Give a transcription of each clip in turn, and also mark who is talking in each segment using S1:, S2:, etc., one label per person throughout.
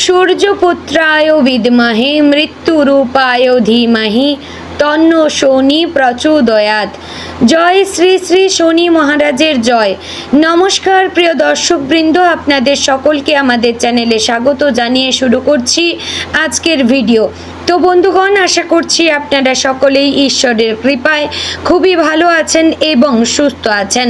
S1: সূর্যপুত্রায় বিদ্মহে মৃত্যুরূপায় ধীমহি তন্ন শনি প্রচোদয়াৎ। জয় শ্রী শ্রী শনি মহারাজের জয়। নমস্কার প্রিয় দর্শকবৃন্দ, আপনাদের সকলকে আমাদের চ্যানেলে স্বাগত জানিয়ে শুরু করছি আজকের ভিডিও। তো বন্ধুগণ, আশা করছি আপনারা সকলেই ঈশ্বরের কৃপায় খুবই ভালো আছেন এবং সুস্থ আছেন।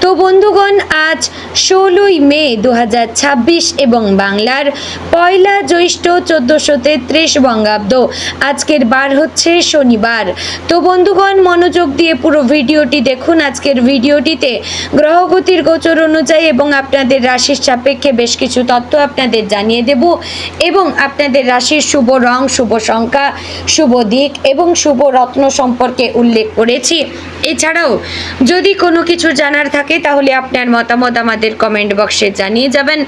S1: তো বন্ধুগণ, আজ 16ই মে 2026 এবং বাংলার 1 জ্যৈষ্ঠ 1433 বঙ্গাব্দ। আজকের বার হচ্ছে শনিবার। তো বন্ধুগণ, মনোযোগ দিয়ে পুরো ভিডিওটি দেখুন। আজকের ভিডিওটিতে গ্রহগতির গোচর অনুযায়ী এবং আপনাদের রাশির সাপেক্ষে বেশ কিছু তথ্য আপনাদের জানিয়ে দেব এবং আপনাদের রাশির শুভ রং, শুভ সংখ্যা, শুভ দিক এবং শুভ রত্ন সম্পর্কে উল্লেখ করেছি। এছাড়াও যদি কোনো কিছু জানার থাকে তাহলে আপনার মতামত আমাদের কমেন্ট বক্সে জানিয়ে যাবেন।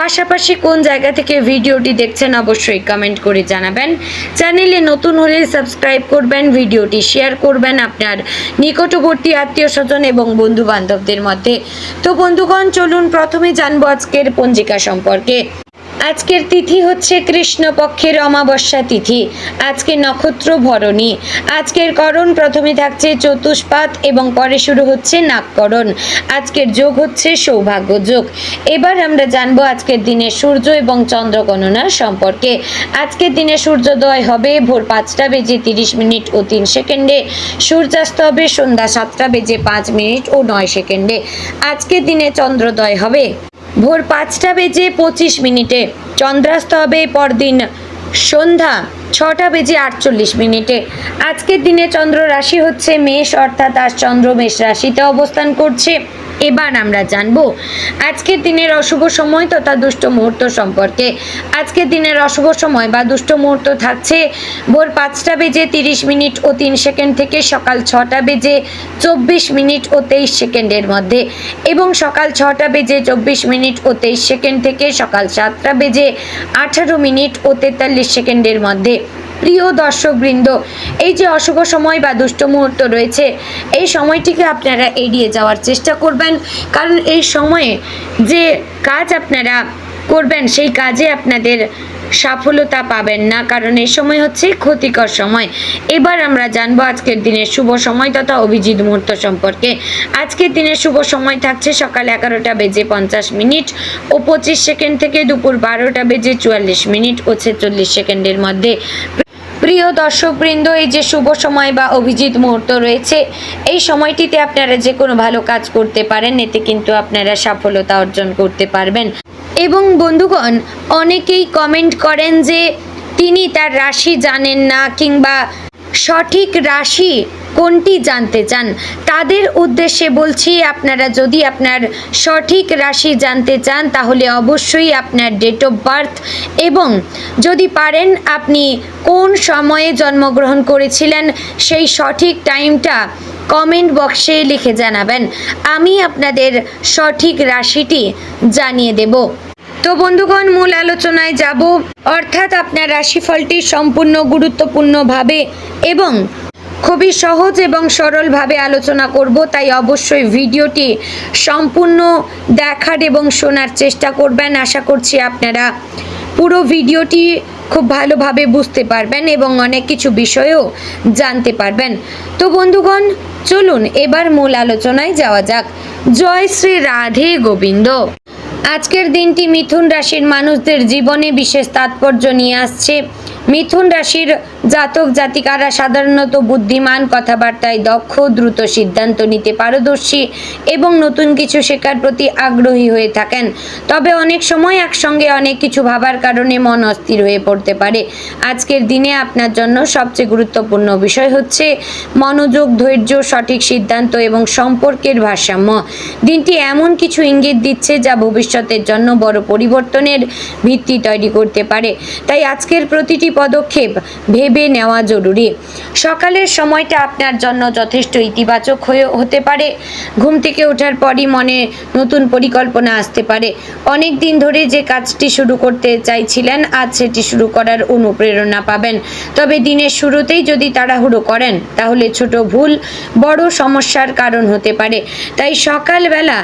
S1: পাশাপাশি কোন জায়গা থেকে ভিডিওটি দেখছেন অবশ্যই কমেন্ট করে জানাবেন। চ্যানেলে নতুন হলে সাবস্ক্রাইব করবেন, ভিডিওটি শেয়ার করবেন আপনার নিকটবর্তী আত্মীয় স্বজন এবং বন্ধু বান্ধবদের মধ্যে। তো বন্ধুগণ, চলুন প্রথমে জানবো আজকের পঞ্জিকা সম্পর্কে। আজকের তিথি হচ্ছে কৃষ্ণপক্ষের অমাবস্যা তিথি। আজকে নক্ষত্র ভরণী। আজকের করণ প্রথমে থাকছে চতুষ্পাত এবং পরে শুরু হচ্ছে নাগকরণ। আজকের যোগ হচ্ছে সৌভাগ্য যোগ। এবার আমরা জানবো আজকের দিনে সূর্য এবং চন্দ্র গণনা সম্পর্কে। আজকের দিনে সূর্যোদয় হবে ভোর 5টা বেজে 30 মিনিট ও 3 সেকেন্ডে। সূর্যাস্ত হবে সন্ধ্যা 7টা বেজে 5 মিনিট ও 9 সেকেন্ডে। আজকের দিনে চন্দ্রোদয় হবে ভোর 5টা বেজে 25 মিনিটে। চন্দ্রাস্ত হবে পরদিন সন্ধ্যা 6টা বেজে 48 মিনিটে। আজকের দিনে চন্দ্র রাশি হচ্ছে মেষ, অর্থাৎ আজ চন্দ্র মেষ রাশিতে অবস্থান করছে। এবার আমরা জানবো আজকের দিনের অশুভ সময় তথা দুষ্ট মুহূর্ত সম্পর্কে। আজকের দিনের অশুভ সময় বা দুষ্ট মুহূর্ত থাকছে ভোর 5টা বেজে 30 মিনিট ও 3 সেকেন্ড থেকে সকাল 6টা বেজে 24 মিনিট ও 23 সেকেন্ডের মধ্যে এবং সকাল 6টা বেজে 24 মিনিট ও 23 সেকেন্ড থেকে সকাল 7টা বেজে 18 মিনিট ও 43 সেকেন্ডের মধ্যে। প্রিয় দর্শকবৃন্দ, এই যে অশুভ সময় বা দুষ্ট মুহূর্ত রয়েছে, এই সময়টিকে আপনারা এড়িয়ে যাওয়ার চেষ্টা করবেন, কারণ এই সময়ে যে কাজ আপনারা করবেন সেই কাজে আপনাদের সফলতা পাবেন না, কারণ এই সময় হচ্ছে ক্ষতিকর সময়। এবার আমরা জানবো আজকের দিনের শুভ সময় তথা অভিজিৎ মুহূর্ত সম্পর্কে। আজকের দিনের শুভ সময় থাকছে সকাল 11টা বেজে 50 মিনিট ও 25 সেকেন্ড থেকে দুপুর 12টা বেজে 44 মিনিট ও 46 সেকেন্ডের মধ্যে। প্রিয় দর্শকবৃন্দ, এই যে শুভ সময় বা অভিজিৎ মুহূর্ত রয়েছে, এই সময়টিতে আপনারা যে কোনো ভালো কাজ করতে পারেন, এতে কিন্তু আপনারা সফলতা অর্জন করতে পারবেন। এবং বন্ধুগণ, অনেকেই কমেন্ট করেন যে তিনি তার রাশি জানেন না কিংবা সঠিক রাশি কোনটি জানতে চান। তাদের উদ্দেশ্যে বলছি, আপনারা যদি আপনার সঠিক রাশি জানতে চান তাহলে অবশ্যই আপনার ডেট অফ বার্থ এবং যদি পারেন আপনি কোন সময়ে জন্মগ্রহণ করেছিলেন সেই সঠিক টাইমটা কমেন্ট বক্সে লিখে জানাবেন। আমি আপনাদের সঠিক রাশিটি জানিয়ে দেব। তো বন্ধুগণ, মূল আলোচনায় যাব, অর্থাৎ আপনার রাশিফলটি সম্পূর্ণ গুরুত্বপূর্ণভাবে এবং খুবই সহজ এবং সরলভাবে আলোচনা করব, তাই অবশ্যই ভিডিওটি সম্পূর্ণ দেখার এবং শোনার চেষ্টা করবেন। আশা করছি আপনারা পুরো ভিডিওটি খুব ভালোভাবে বুঝতে পারবেন এবং অনেক কিছু বিষয়ও জানতে পারবেন। তো বন্ধুগণ, চলুন এবার মূল আলোচনায় যাওয়া যাক। জয় শ্রী রাধে গোবিন্দ। আজকের দিনটি মিথুন রাশির মানুষদের জীবনে বিশেষ তাৎপর্য নিয়ে আসছে। মিথুন রাশির জাতক জাতিকারা সাধারণত বুদ্ধিমান, কথাবার্তায় দক্ষ, দ্রুত সিদ্ধান্ত নিতে পারদর্শী এবং নতুন কিছু শেখার প্রতি আগ্রহী হয়ে থাকেন। তবে অনেক সময় একসঙ্গে অনেক কিছু ভাবার কারণে মন অস্থির হয়ে পড়তে পারে। আজকের দিনে আপনার জন্য সবচেয়ে গুরুত্বপূর্ণ বিষয় হচ্ছে মনোযোগ, ধৈর্য, সঠিক সিদ্ধান্ত এবং সম্পর্কের ভারসাম্য। দিনটি এমন কিছু ইঙ্গিত দিচ্ছে যা ভবিষ্যতের জন্য বড় পরিবর্তনের ভিত্তি তৈরি করতে পারে। তাই আজকের প্রতিটি পদক্ষেপ ভেবে ভেবে নেওয়া জরুরি। সকালের সময়টা আপনার জন্য যথেষ্ট ইতিবাচক হতে পারে। ঘুম থেকে ওঠার পরই মনে নতুন পরিকল্পনা আসতে পারে। অনেক দিন ধরে যে কাজটি শুরু করতে চাইছিলেন, আজ সেটি শুরু করার অনুপ্রেরণা পাবেন। তবে দিনের শুরুতেই যদি তাড়াহুড়ো করেন তাহলে ছোট ভুল বড় সমস্যার কারণ হতে পারে। তাই সকালবেলা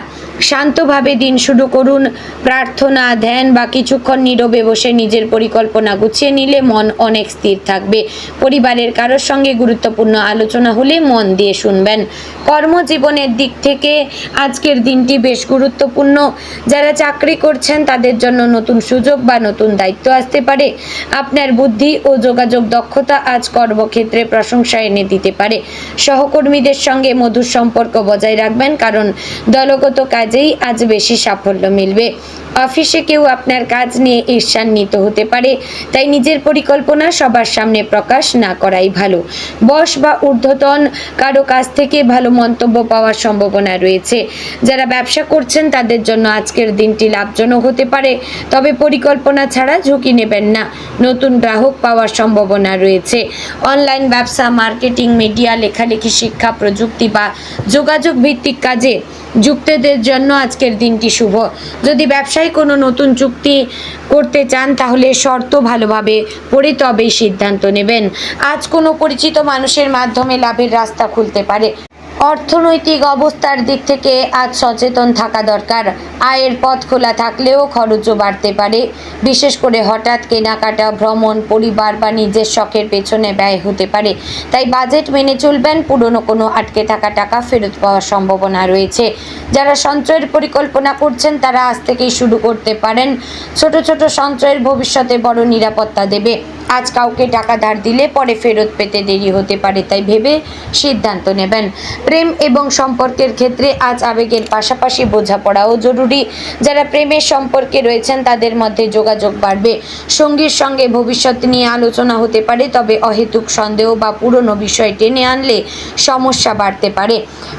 S1: শান্তভাবে দিন শুরু করুন। প্রার্থনা, ধ্যান বা কিছুক্ষণ নীরবে বসে নিজের পরিকল্পনা গুছিয়ে নিলে মন অনেক স্থির থাকবে। পরিবারের কারোর সঙ্গে গুরুত্বপূর্ণ আলোচনা হলে মন দিয়ে শুনবেন। কর্মজীবনের দিক থেকে আজকের দিনটি বেশ গুরুত্বপূর্ণ। যারা চাকরি করছেন তাদের জন্য নতুন সুযোগ বা নতুন দায়িত্ব আসতে পারে। আপনার বুদ্ধি ও যোগাযোগ দক্ষতা আজ কর্মক্ষেত্রে প্রশংসা এনে দিতে পারে। সহকর্মীদের সঙ্গে মধুর সম্পর্ক বজায় রাখবেন, কারণ দলগত কাজেই আজ বেশি সাফল্য মিলবে। অফিসে কেউ আপনার কাজ নিয়ে ঈর্ষান্বিত হতে পারে, তাই নিজের পরিকল্পনা সবার সামনে প্রকাশ না করাই ভালো। বস বা ঊর্ধ্বতন কারো কাছ থেকে ভালো মন্তব্য পাওয়ার সম্ভাবনা রয়েছে। যারা ব্যবসা করছেন তাদের জন্য আজকের দিনটি লাভজনক হতে পারে, তবে পরিকল্পনা ছাড়া ঝুঁকি নেবেন না। নতুন গ্রাহক পাওয়ার সম্ভাবনা রয়েছে। অনলাইন ব্যবসা, মার্কেটিং, মিডিয়া, লেখালেখি, শিক্ষা, প্রযুক্তি বা যোগাযোগ ভিত্তিক কাজে যুক্তদের জন্য আজকের দিনটি শুভ। যদি ব্যবসায় কোনো নতুন চুক্তি করতে চান তাহলে শর্ত ভালোভাবে পড়ে তবেই সিদ্ধান্ত নেবেন। আজ কোনো পরিচিত মানুষের মাধ্যমে লাভের রাস্তা খুলতে পারে। অর্থনৈতিক অবস্থার দিক থেকে আজ সচেতন থাকা দরকার। আয়ের পথ খোলা থাকলেও খরচও বাড়তে পারে। বিশেষ করে হঠাৎ কেনাকাটা, ভ্রমণ, পরিবার বা নিজের শখের পেছনে ব্যয় হতে পারে। তাই বাজেট মেনে চলবেন। পুরনো কোনো আটকে থাকা টাকা ফেরত পাওয়ার সম্ভাবনা রয়েছে। যারা সঞ্চয়ের পরিকল্পনা করছেন তারা আজ থেকেই শুরু করতে পারেন। ছোট ছোট সঞ্চয়ের ভবিষ্যতে বড় নিরাপত্তা দেবে। আজ কাউকে টাকা ধার দিলে পরে ফেরত পেতে দেরি হতে পারে, তাই ভেবে সিদ্ধান্ত নেবেন। প্রেম এবং সম্পর্কের ক্ষেত্রে আজ আবেগের পাশাপাশি বোঝাপড়াও জরুরি। যারা প্রেমের সম্পর্কে রয়েছেন তাদের মধ্যে যোগাযোগ বাড়বে। সঙ্গীর সঙ্গে ভবিষ্যৎ নিয়ে আলোচনা হতে পারে, তবে অহেতুক সন্দেহ বা পুরনো বিষয় টেনে আনলে সমস্যা বাড়তে পারে।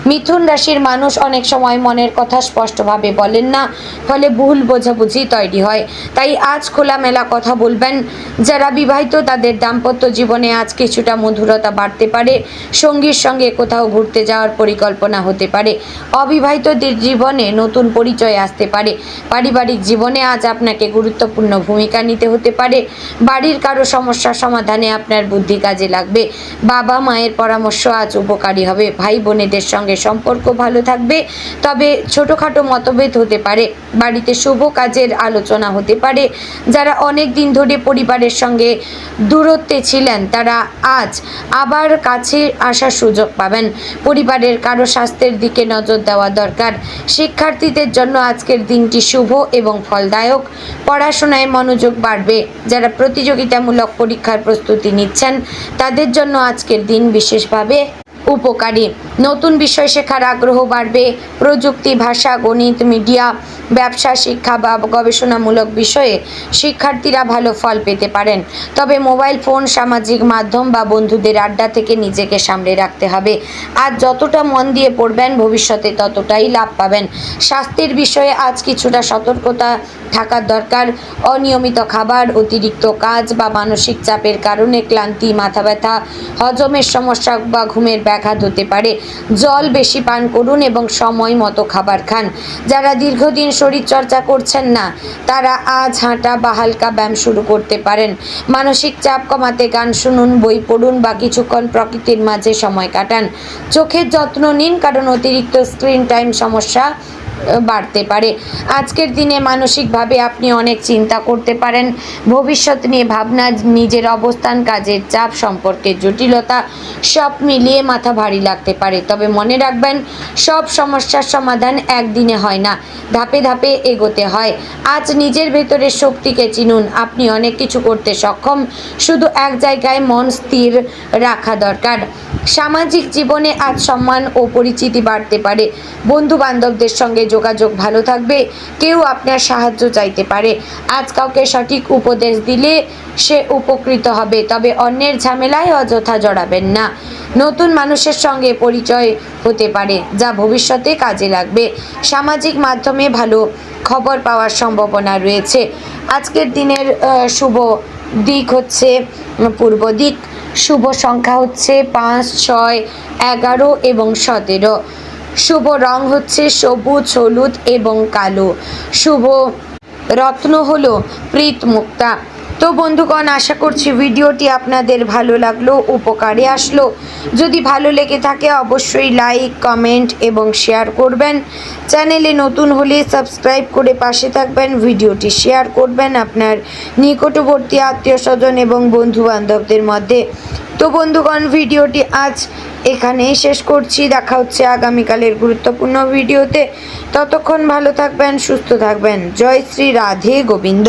S1: মিথুন রাশির মানুষ অনেক সময় মনের কথা স্পষ্টভাবে বলেন না, ফলে ভুল বোঝাবুঝি তৈরি হয়। তাই আজ খোলামেলা কথা বলবেন। যারা বিবাহিত তাদের দাম্পত্য জীবনে আজ কিছুটা মধুরতা বাড়তে পারে। সঙ্গীর সঙ্গে কোথাও ঘুরতে যাওয়ার পরিকল্পনা হতে পারে। অবিবাহিতদের জীবনে নতুন পরিচয় আসতে পারে। পারিবারিক জীবনে আজ আপনাকে গুরুত্বপূর্ণ ভূমিকা নিতে হতে পারে। বাড়ির কারো সমস্যার সমাধানে আপনার বুদ্ধি কাজে লাগবে। বাবা মায়ের পরামর্শ আজ উপকারী হবে। ভাই বোনেদের সঙ্গে সম্পর্ক ভালো থাকবে, তবে ছোটোখাটো মতভেদ হতে পারে। বাড়িতে শুভ কাজের আলোচনা হতে পারে। যারা অনেক দিন ধরে পরিবারের সঙ্গে দূরত্বে ছিলেন তারা আজ আবার কাছে আসার সুযোগ পাবেন। পরিবারের কারো স্বাস্থ্যের দিকে নজর দেওয়া দরকার। শিক্ষার্থীদের জন্য আজকের দিনটি শুভ এবং ফলদায়ক। পড়াশোনায় মনোযোগ বাড়বে। যারা প্রতিযোগিতামূলক পরীক্ষার প্রস্তুতি নিচ্ছেন তাদের জন্য আজকের দিন বিশেষভাবে উপকারী। নতুন বিষয় শেখার আগ্রহ বাড়বে। প্রযুক্তি, ভাষা, গণিত, মিডিয়া, ব্যবসা, শিক্ষা বা গবেষণামূলক বিষয়ে শিক্ষার্থীরা ভালো ফল পেতে পারেন। তবে মোবাইল ফোন, সামাজিক মাধ্যম বা বন্ধুদের আড্ডা থেকে নিজেকে সামলে রাখতে হবে। আজ যতটা মন দিয়ে পড়বেন ভবিষ্যতে ততটাই লাভ পাবেন। স্বাস্থ্যের বিষয়ে আজ কিছুটা সতর্কতা থাকার দরকার। অনিয়মিত খাবার, অতিরিক্ত কাজ বা মানসিক চাপের কারণে ক্লান্তি, মাথা ব্যথা, হজমের সমস্যা বা ঘুমের ব্যাঘাত হতে পারে। জল বেশি পান করুন এবং সময় মতো খাবার খান। যারা দীর্ঘদিন শরীরচর্চা করছেন না তারা আজ হাঁটা বা হালকা ব্যায়াম শুরু করতে পারেন। মানসিক চাপ কমাতে গান শুনুন, বই পড়ুন বা কিছুক্ষণ প্রকৃতির মাঝে সময় কাটান। চোখের যত্ন নিন, কারণ অতিরিক্ত স্ক্রিন টাইম সমস্যা বাড়তে পারে। আজকের দিনে মানসিকভাবে আপনি অনেক চিন্তা করতে পারেন। ভবিষ্যৎ নিয়ে ভাবনা, নিজের অবস্থান, কাজের চাপ, সম্পর্কের জটিলতা সব মিলিয়ে মাথা ভারী লাগতে পারে। তবে মনে রাখবেন, সব সমস্যার সমাধান একদিনে হয় না, ধাপে ধাপে এগোতে হয়। আজ নিজের ভেতরের শক্তিকে চিনুন। আপনি অনেক কিছু করতে সক্ষম, শুধু এক জায়গায় মন স্থির রাখা দরকার। সামাজিক জীবনে আজ সম্মান ও পরিচিতি বাড়তে পারে। বন্ধু বান্ধবদের সঙ্গে যোগাযোগ ভালো থাকবে। কেউ আপনার সাহায্য চাইতে পারে। আজ কাউকে সঠিক উপদেশ দিলে সে উপকৃত হবে, তবে অন্যের ঝামেলায় অযথা জড়াবেন না। নতুন মানুষের সঙ্গে পরিচয় হতে পারে যা ভবিষ্যতে কাজে লাগবে। সামাজিক মাধ্যমে ভালো খবর পাওয়ার সম্ভাবনা রয়েছে। আজকের দিনের শুভ দিক হচ্ছে পূর্ব দিক। শুভ সংখ্যা হচ্ছে 5, 6, 11 এবং 17। শুভ রং হচ্ছে সবুজ, হলুদ এবং কালো। শুভ রত্ন হলো প্রীত মুক্তা। তো বন্ধুগণ, আশা করছি ভিডিওটি আপনাদের ভালো লাগলো, উপকারে আসলো। যদি ভালো লেগে থাকে অবশ্যই লাইক, কমেন্ট এবং শেয়ার করবেন। চ্যানেলে নতুন হলে সাবস্ক্রাইব করে পাশে থাকবেন, ভিডিওটি শেয়ার করবেন আপনার নিকটবর্তী আত্মীয় স্বজন এবং বন্ধু বান্ধবদের মধ্যে। তো বন্ধুগণ, ভিডিওটি আজ এখানেই শেষ করছি। দেখা হচ্ছে আগামীকালের গুরুত্বপূর্ণ ভিডিওতে। ততক্ষণ ভালো থাকবেন, সুস্থ থাকবেন। জয় শ্রী রাধে গোবিন্দ।